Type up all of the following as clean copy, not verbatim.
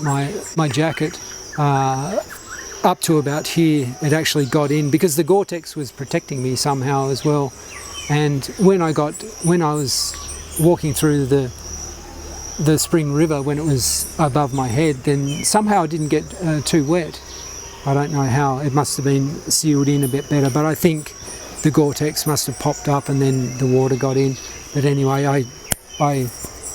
my jacket up to about here. It actually got in because the Gore-Tex was protecting me somehow as well. And when I was walking through the spring river, when it was above my head, then somehow I didn't get too wet. I don't know how. It must have been sealed in a bit better, but I think the Gore-Tex must have popped up and then the water got in. But anyway, I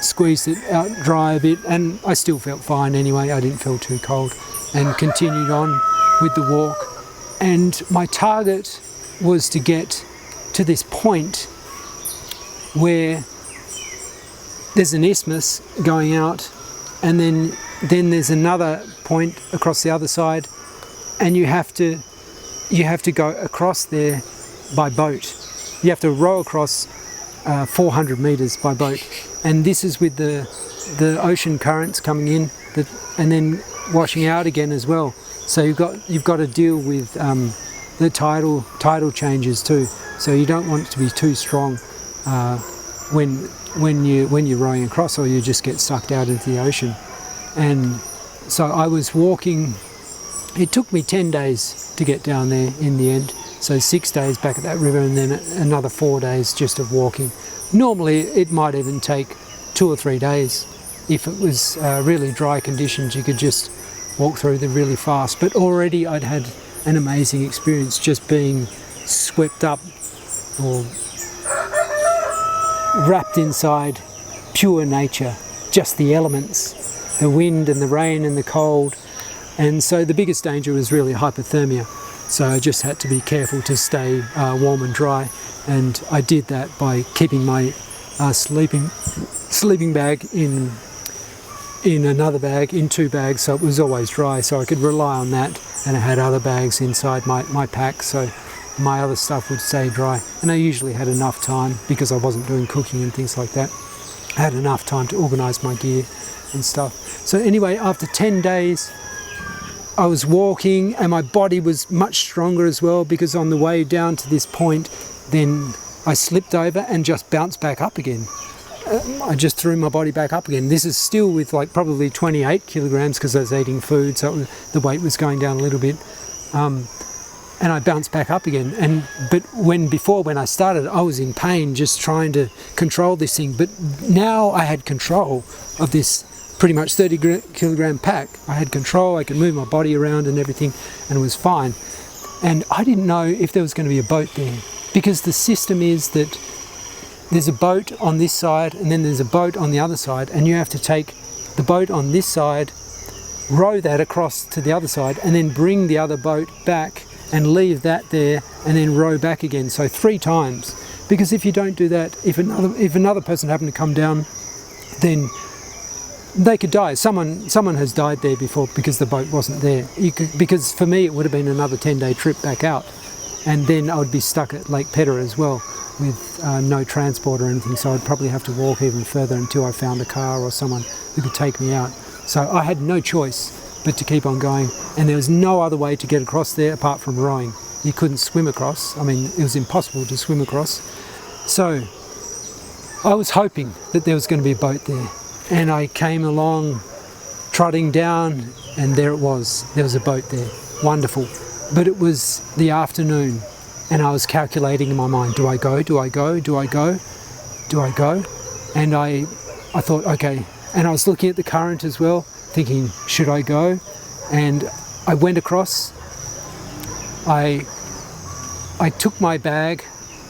squeezed it out dry a bit, and I still felt fine anyway. I didn't feel too cold, and continued on with the walk. And my target was to get to this point where there's an isthmus going out, and then there's another point across the other side, and you have to go across there by boat. You have to row across 400 meters by boat, and this is with the ocean currents coming in and then washing out again as well. So you've got to deal with the tidal changes too. So you don't want it to be too strong when you're rowing across, or you just get sucked out into the ocean. And so I was walking. It took me 10 days to get down there in the end. So 6 days back at that river, and then another 4 days just of walking. Normally it might even take 2 or 3 days. If it was really dry conditions, you could just walk through them really fast. But already I'd had an amazing experience just being swept up or wrapped inside pure nature, just the elements, the wind and the rain and the cold. And so the biggest danger was really hypothermia. So I just had to be careful to stay warm and dry, and I did that by keeping my sleeping bag in another bag, in 2 bags, so it was always dry, so I could rely on that. And I had other bags inside my pack, so my other stuff would stay dry. And I usually had enough time, because I wasn't doing cooking and things like that, I had enough time to organise my gear and stuff. So anyway, after 10 days, I was walking, and my body was much stronger as well, because on the way down to this point, then I slipped over and just bounced back up again. I just threw my body back up again. This is still with like probably 28 kilograms because I was eating food, so the weight was going down a little bit. And I bounced back up again. But when I started, I was in pain just trying to control this thing. But now I had control of this pretty much 30 kilogram pack. I had control, I could move my body around and everything, and it was fine. And I didn't know if there was going to be a boat there, because the system is that there's a boat on this side and then there's a boat on the other side, and you have to take the boat on this side, row that across to the other side, and then bring the other boat back and leave that there and then row back again. So 3 times. Because if you don't do that, if another person happened to come down, then they could die. Someone has died there before because the boat wasn't there. Because for me it would have been another 10-day trip back out, and then I would be stuck at Lake Pedder as well with no transport or anything, so I'd probably have to walk even further until I found a car or someone who could take me out. So I had no choice but to keep on going, and there was no other way to get across there apart from rowing. You couldn't swim across. I mean, it was impossible to swim across. So I was hoping that there was going to be a boat there. And I came along, trotting down, and there it was. There was a boat there. Wonderful. But it was the afternoon, and I was calculating in my mind, do I go, do I go, do I go, do I go? And I thought, okay. And I was looking at the current as well, thinking, should I go? And I went across. I took my bag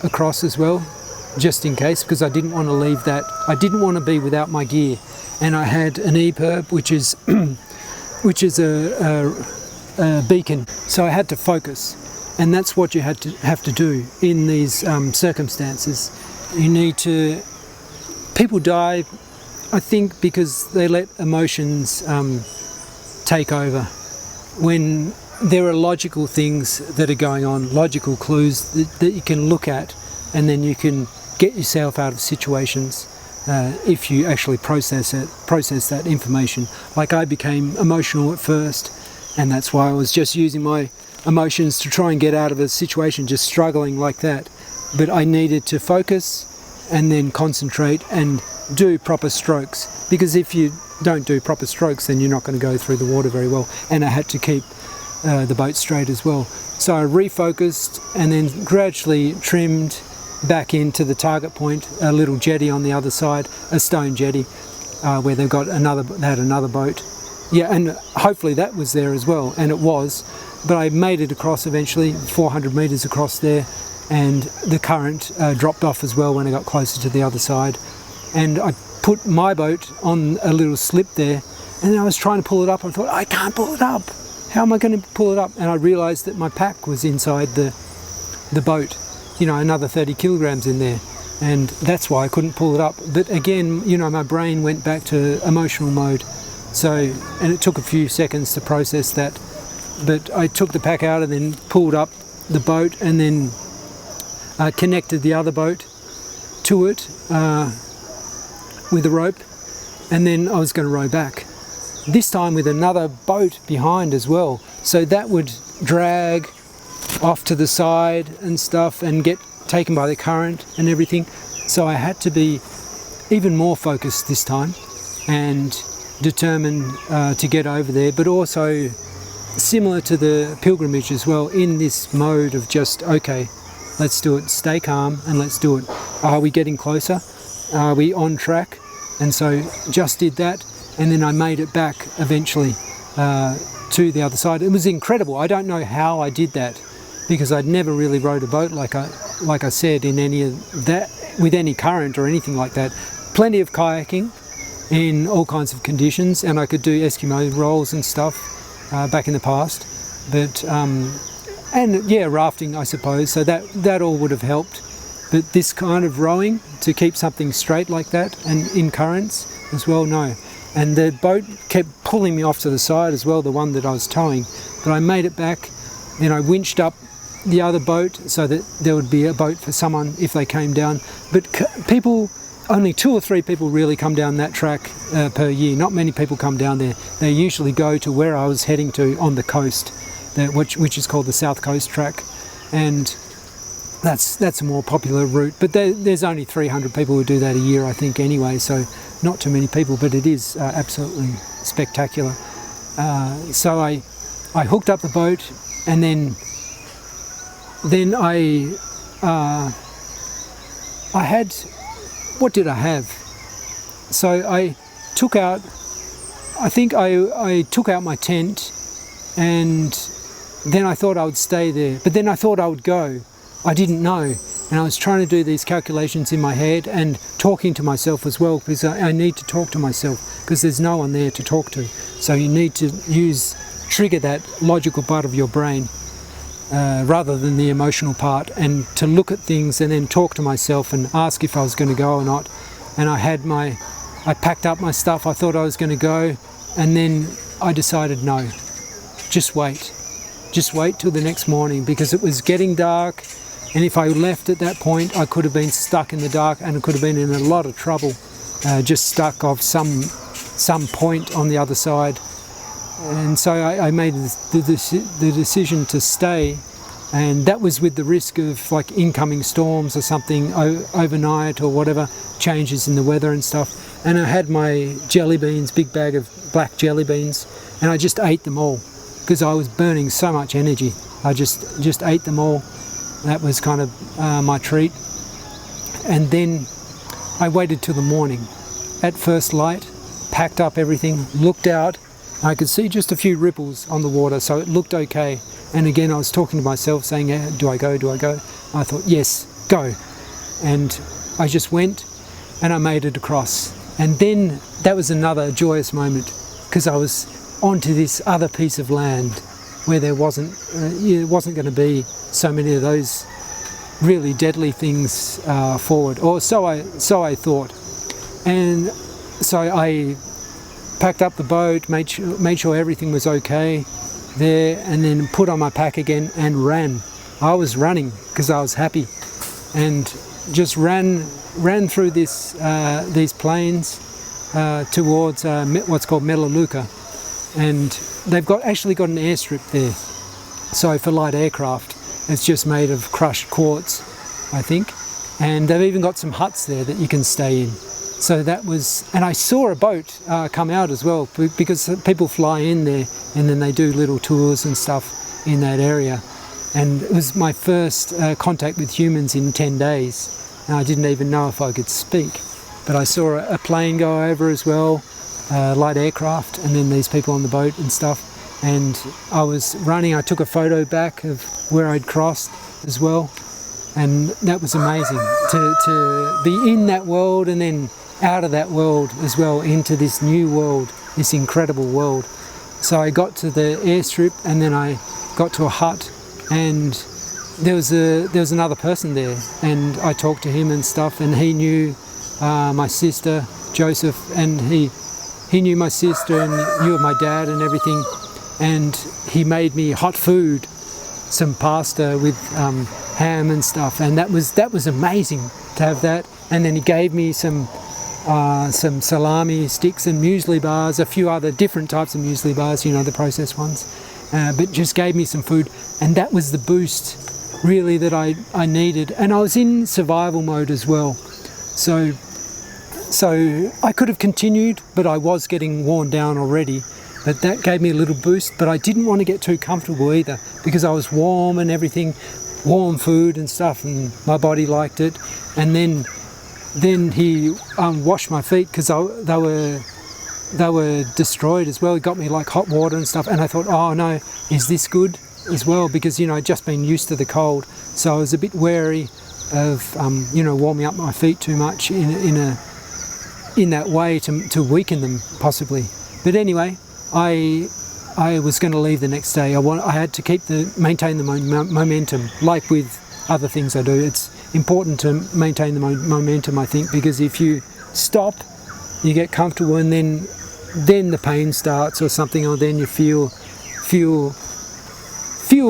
across as well, just in case, because I didn't want to leave that. I didn't want to be without my gear. And I had an EPIRB, which is a beacon. So I had to focus, and that's what you have to do in these circumstances. You need to. People die, I think, because they let emotions take over. When there are logical things that are going on, logical clues that you can look at, and then you can get yourself out of situations if you actually process that information. Like I became emotional at first, and that's why I was just using my emotions to try and get out of a situation, just struggling like that. But I needed to focus and then concentrate and do proper strokes, because if you don't do proper strokes, then you're not going to go through the water very well. And I had to keep the boat straight as well. So I refocused and then gradually trimmed back into the target point, a little jetty on the other side, a stone jetty, where they had another boat. Yeah, and hopefully that was there as well, and it was. But I made it across eventually, 400 metres across there, and the current dropped off as well when I got closer to the other side. And I put my boat on a little slip there, and then I was trying to pull it up. I thought, I can't pull it up. How am I going to pull it up? And I realised that my pack was inside the boat, you know, another 30 kilograms in there. And that's why I couldn't pull it up. But again, you know, my brain went back to emotional mode. So, and it took a few seconds to process that. But I took the pack out and then pulled up the boat and then connected the other boat to it with a rope. And then I was going to row back. This time with another boat behind as well. So that would drag off to the side and stuff and get taken by the current and everything. So I had to be even more focused this time and determined to get over there, but also similar to the pilgrimage as well, in this mode of just, okay, let's do it, stay calm and let's do it. Are we getting closer? Are we on track? And so just did that, and then I made it back eventually to the other side. It was incredible. I don't know how I did that, because I'd never really rowed a boat like I said, in any of that, with any current or anything like that. Plenty of kayaking in all kinds of conditions, and I could do Eskimo rolls and stuff back in the past, but and yeah, rafting, I suppose, so that all would have helped. But this kind of rowing, to keep something straight like that and in currents as well, no. And the boat kept pulling me off to the side as well, the one that I was towing, but I made it back. Then I winched up the other boat so that there would be a boat for someone if they came down. But people, only 2 or 3 people really come down that track per year. Not many people come down there. They usually go to where I was heading to on the coast, which is called the South Coast Track, and that's a more popular route. But there's only 300 people who do that a year, I think, anyway, so not too many people, but it is absolutely spectacular. So I hooked up the boat, and then I had, what did I have? So I took out, I think I took out my tent, and then I thought I would stay there, but then I thought I would go. I didn't know, and I was trying to do these calculations in my head and talking to myself as well, because I need to talk to myself, because there's no one there to talk to. So you need to trigger that logical part of your brain rather than the emotional part, and to look at things and then talk to myself and ask if I was going to go or not. And I packed up my stuff, I thought I was going to go, and then I decided no, just wait till the next morning, because it was getting dark. And if I left at that point, I could have been stuck in the dark, and I could have been in a lot of trouble, just stuck off some point on the other side. And so I made the decision to stay, and that was with the risk of like incoming storms or something overnight, or whatever, changes in the weather and stuff. And I had my jelly beans, big bag of black jelly beans, and I just ate them all, because I was burning so much energy. I just ate them all. That was kind of my treat. And then I waited till the morning. At first light, packed up everything, looked out. I could see just a few ripples on the water, so it looked okay. And again, I was talking to myself, saying, do I go? I thought, yes, go. And I just went, and I made it across. And then that was another joyous moment, because I was onto this other piece of land where there wasn't going to be so many of those really deadly things forward, or so I thought. And so I packed up the boat, made sure everything was okay there, and then put on my pack again and ran. I was running because I was happy, and just ran through these plains towards what's called Melaleuca. And they've actually got an airstrip there. So for light aircraft, it's just made of crushed quartz, I think. And they've even got some huts there that you can stay in. So that was, and I saw a boat come out as well, because people fly in there and then they do little tours and stuff in that area. And it was my first contact with humans in 10 days. And I didn't even know if I could speak. But I saw a plane go over as well, light aircraft, and then these people on the boat and stuff. And I was running, I took a photo back of where I'd crossed as well. And that was amazing to be in that world and then out of that world as well into this new world, this incredible world. So I got to the airstrip and then I got to a hut, and there was another person there, and I talked to him and stuff, and he knew my sister Joseph, and he knew my sister and knew my dad and everything, and he made me hot food, some pasta with ham and stuff, and that was amazing to have that. And then he gave me some salami sticks and muesli bars, a few other different types of muesli bars, you know, the processed ones, but just gave me some food, and that was the boost really that I needed. And I was in survival mode as well, so I could have continued, but I was getting worn down already. But that gave me a little boost, but I didn't want to get too comfortable either, because I was warm and everything, warm food and stuff, and my body liked it. And then he washed my feet, because they were destroyed as well. He got me like hot water and stuff, and I thought, oh no, is this good as well? Because, you know, I'd just been used to the cold, so I was a bit wary of warming up my feet too much in that way to weaken them possibly. But anyway, I was going to leave the next day. I had to maintain the momentum, like with other things I do. It's important to maintain the momentum, I think, because if you stop, you get comfortable, and then the pain starts or something, or then you feel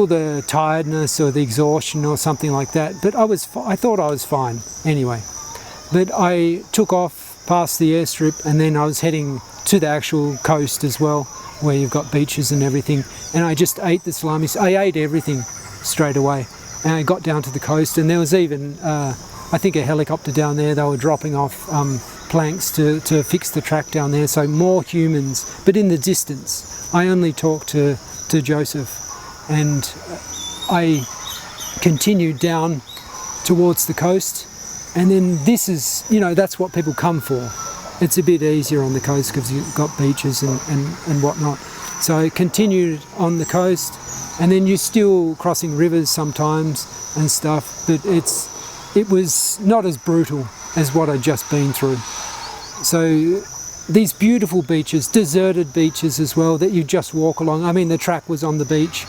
the tiredness or the exhaustion or something like that. But I thought I was fine anyway. But I took off past the airstrip, and then I was heading to the actual coast as well, where you've got beaches and everything. And I just ate the salami. I ate everything straight away. And I got down to the coast, and there was even, I think, a helicopter down there. They were dropping off planks to fix the track down there. So more humans, but in the distance. I only talked to Joseph, and I continued down towards the coast. And then this is, that's what people come for. It's a bit easier on the coast because you've got beaches and whatnot. So I continued on the coast, and then you're still crossing rivers sometimes and stuff, but it was not as brutal as what I'd just been through. So these beautiful beaches, deserted beaches as well, that you just walk along. I mean, the track was on the beach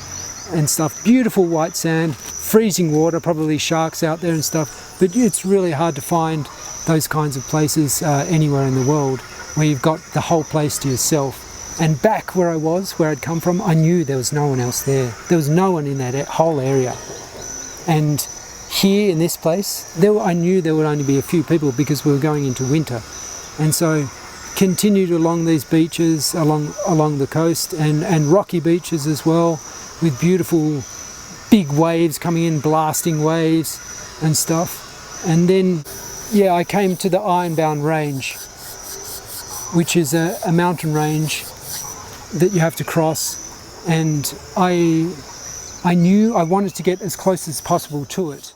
and stuff. Beautiful white sand, freezing water, probably sharks out there and stuff, but it's really hard to find those kinds of places anywhere in the world where you've got the whole place to yourself. And back where I'd come from, I knew there was no one else there. There was no one in that whole area. And here in this place, I knew there would only be a few people because we were going into winter. And so continued along these beaches, along the coast, and rocky beaches as well, with beautiful big waves coming in, blasting waves and stuff. And then, I came to the Ironbound Range, which is a mountain range that you have to cross, and I knew I wanted to get as close as possible to it.